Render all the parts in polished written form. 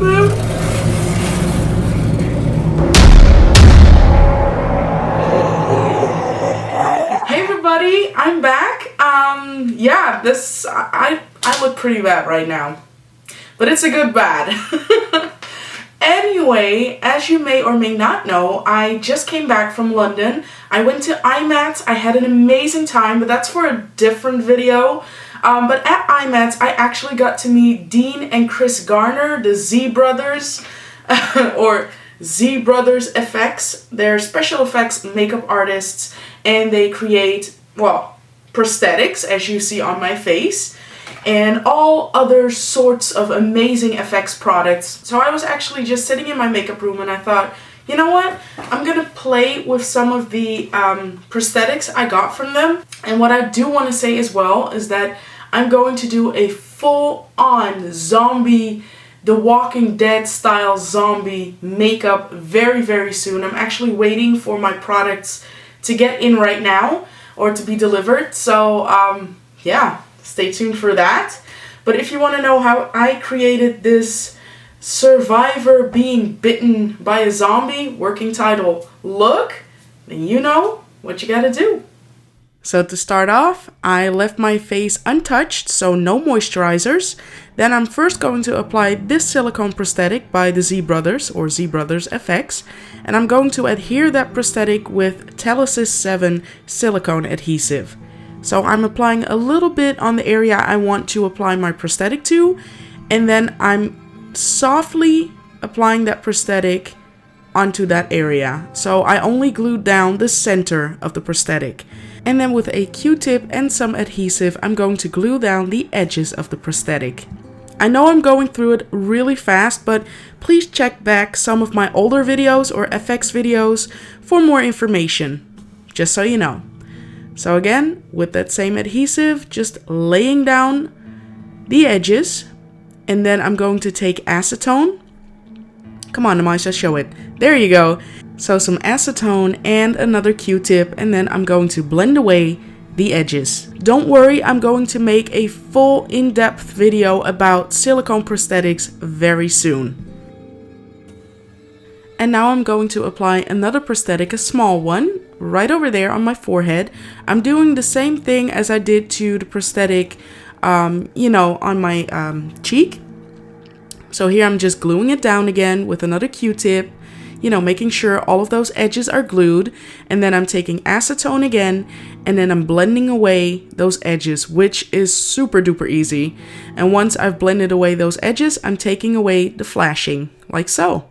Hey everybody, I'm back. Yeah, I look pretty bad right now, but it's a good bad. Anyway, as you may or may not know, I just came back from London. I went to IMATS. I had an amazing time, but that's for a different video. But at IMATS, I actually got to meet Dean and Chris Garner, the Z Brothers, or ZbrothersFX. They're special effects makeup artists, and they create, well, prosthetics, as you see on my face, and all other sorts of amazing effects products. So I was actually just sitting in my makeup room and I thought, you know what, I'm gonna play with some of the prosthetics I got from them. And what I do want to say as well is that I'm going to do a full-on zombie, The Walking Dead style zombie makeup very, very soon. I'm actually waiting for my products to get in right now, or to be delivered. So yeah, stay tuned for that. But if you want to know how I created this survivor being bitten by a zombie working title look, then you know what you gotta do. So to start off, I left my face untouched, so no moisturizers. Then I'm first going to apply this silicone prosthetic by the Z Brothers, or ZbrothersFX, and I'm going to adhere that prosthetic with Telesis 7 silicone adhesive. So I'm applying a little bit on the area I want to apply my prosthetic to, and then I'm softly applying that prosthetic onto that area. So I only glued down the center of the prosthetic. And then with a Q-tip and some adhesive, I'm going to glue down the edges of the prosthetic. I know I'm going through it really fast, but please check back some of my older videos or FX videos for more information, just so you know. So again, with that same adhesive, just laying down the edges, and then I'm going to take acetone. Come on, Namaisa, show it. There you go. So some acetone and another Q-tip, and then I'm going to blend away the edges. Don't worry, I'm going to make a full in-depth video about silicone prosthetics very soon. And now I'm going to apply another prosthetic, a small one, right over there on my forehead. I'm doing the same thing as I did to the prosthetic, you know, on my cheek. So here I'm just gluing it down again with another Q-tip, you know, making sure all of those edges are glued. And then I'm taking acetone again, and then I'm blending away those edges, which is super duper easy. And once I've blended away those edges, I'm taking away the flashing, like so.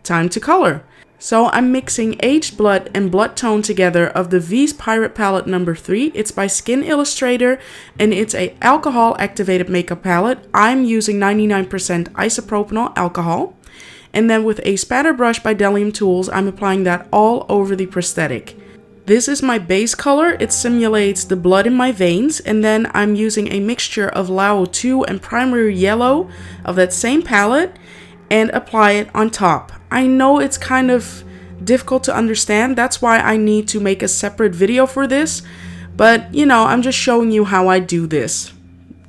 Time to color. So I'm mixing aged blood and blood tone together of the V's Pirate Palette number 3. It's by Skin Illustrator, and it's a alcohol activated makeup palette. I'm using 99% isopropanol alcohol. And then with a spatter brush by Delium Tools, I'm applying that all over the prosthetic. This is my base color. It simulates the blood in my veins. And then I'm using a mixture of Lao 2 and primary yellow of that same palette and apply it on top. I know it's kind of difficult to understand. That's why I need to make a separate video for this. But, you know, I'm just showing you how I do this.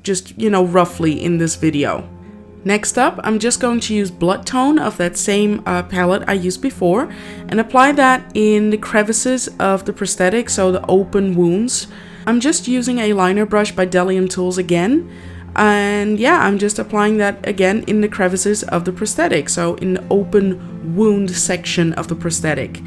Just, you know, roughly in this video. Next up, I'm just going to use blood tone of that same palette I used before and apply that in the crevices of the prosthetic, so the open wounds. I'm just using a liner brush by Delium Tools again. And yeah, I'm just applying that again in the crevices of the prosthetic, so in the open wound section of the prosthetic.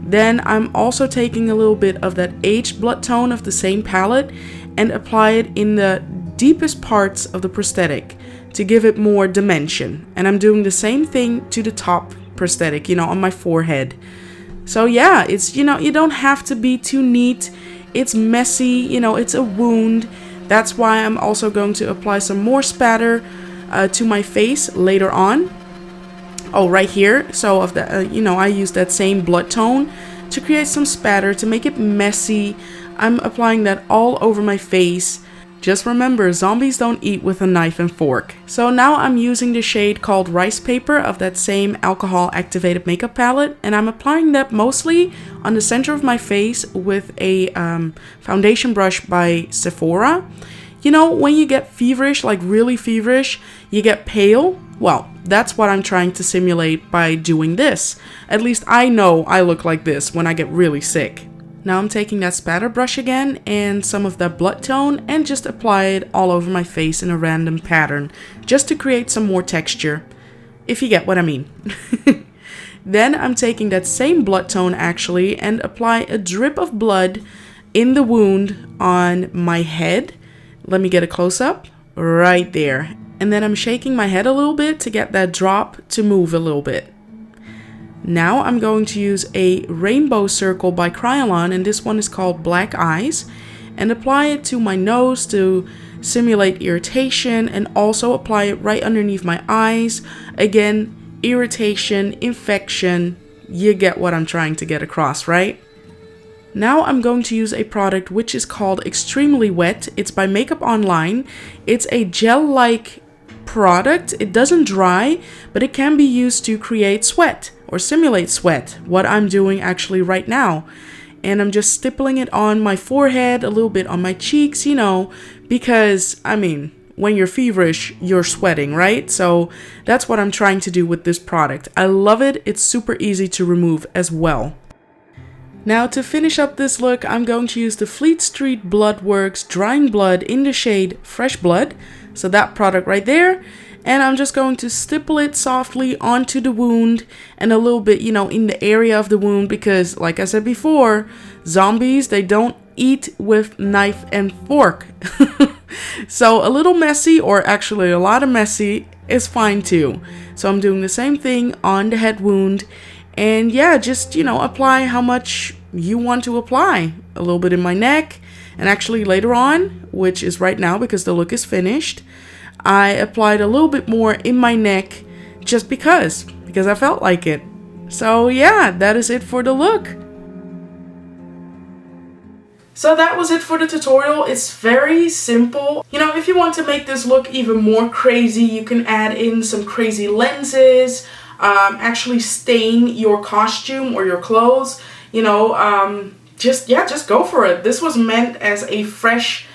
Then I'm also taking a little bit of that aged blood tone of the same palette and apply it in the deepest parts of the prosthetic to give it more dimension. And I'm doing the same thing to the top prosthetic, you know, on my forehead. So yeah, it's, you know, you don't have to be too neat. It's messy, you know, it's a wound. That's why I'm also going to apply some more spatter to my face later on. Oh, right here. So of the, you know, I use that same blood tone to create some spatter to make it messy. I'm applying that all over my face. Just remember, zombies don't eat with a knife and fork. So now I'm using the shade called Rice Paper of that same alcohol activated makeup palette, and I'm applying that mostly on the center of my face with a foundation brush by Sephora. You know, when you get feverish, like really feverish, you get pale. Well, that's what I'm trying to simulate by doing this. At least I know I look like this when I get really sick. Now I'm taking that spatter brush again and some of that blood tone and just apply it all over my face in a random pattern, just to create some more texture, if you get what I mean. Then I'm taking that same blood tone actually and apply a drip of blood in the wound on my head. Let me get a close-up right there. And then I'm shaking my head a little bit to get that drop to move a little bit. Now I'm going to use a rainbow circle by Kryolan, and this one is called Black Eyes, and apply it to my nose to simulate irritation, and also apply it right underneath my eyes. Again, irritation, infection, you get what I'm trying to get across, right? Now I'm going to use a product which is called Extremely Wet. It's by Makeup Online. It's a gel-like product. It doesn't dry, but it can be used to create sweat or simulate sweat, what I'm doing actually right now. And I'm just stippling it on my forehead, a little bit on my cheeks, you know, because, I mean, when you're feverish, you're sweating, right? So that's what I'm trying to do with this product. I love it. It's super easy to remove as well. Now to finish up this look, I'm going to use the Fleet Street Bloodworks Drying Blood in the shade Fresh Blood. So that product right there. And I'm just going to stipple it softly onto the wound and a little bit, you know, in the area of the wound, because like I said before, zombies, they don't eat with knife and fork. So a little messy, or actually a lot of messy, is fine too. So I'm doing the same thing on the head wound. And yeah, just, you know, apply how much you want to apply. A little bit in my neck. And actually later on, which is right now because the look is finished, I applied a little bit more in my neck just because I felt like it. So yeah, that is it for the look. So that was it for the tutorial. It's very simple. You know, if you want to make this look even more crazy, you can add in some crazy lenses, actually stain your costume or your clothes, you know, just go for it. This was meant as a fresh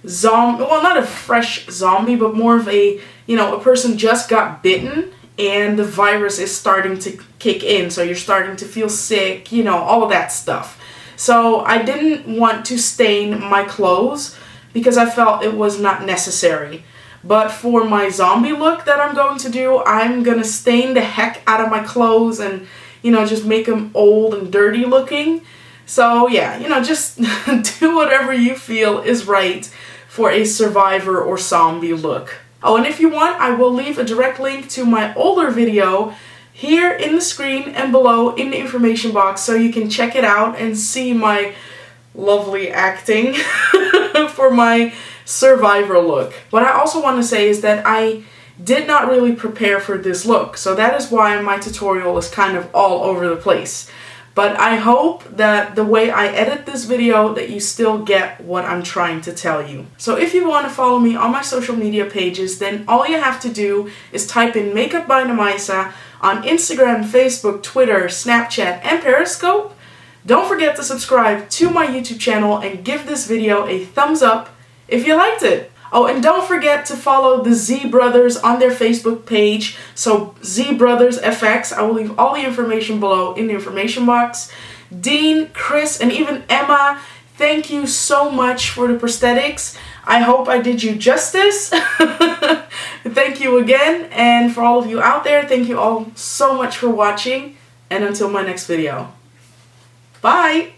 zombie, well, not a fresh zombie, but more of a, you know, a person just got bitten and the virus is starting to kick in, so you're starting to feel sick, you know, all of that stuff. So I didn't want to stain my clothes because I felt it was not necessary. But for my zombie look that I'm going to do, I'm gonna stain the heck out of my clothes and, you know, just make them old and dirty looking. So yeah, you know, just do whatever you feel is right for a survivor or zombie look. Oh, and if you want, I will leave a direct link to my older video here in the screen and below in the information box, so you can check it out and see my lovely acting for my survivor look. What I also want to say is that I did not really prepare for this look, so that is why my tutorial is kind of all over the place. But I hope that the way I edit this video that you still get what I'm trying to tell you. So if you want to follow me on my social media pages, then all you have to do is type in Makeup by Namaisa on Instagram, Facebook, Twitter, Snapchat, and Periscope. Don't forget to subscribe to my YouTube channel and give this video a thumbs up if you liked it. Oh, and don't forget to follow the Z Brothers on their Facebook page. So ZbrothersFX, I will leave all the information below in the information box. Dean, Chris, and even Emma, thank you so much for the prosthetics. I hope I did you justice. Thank you again. And for all of you out there, thank you all so much for watching. And until my next video. Bye!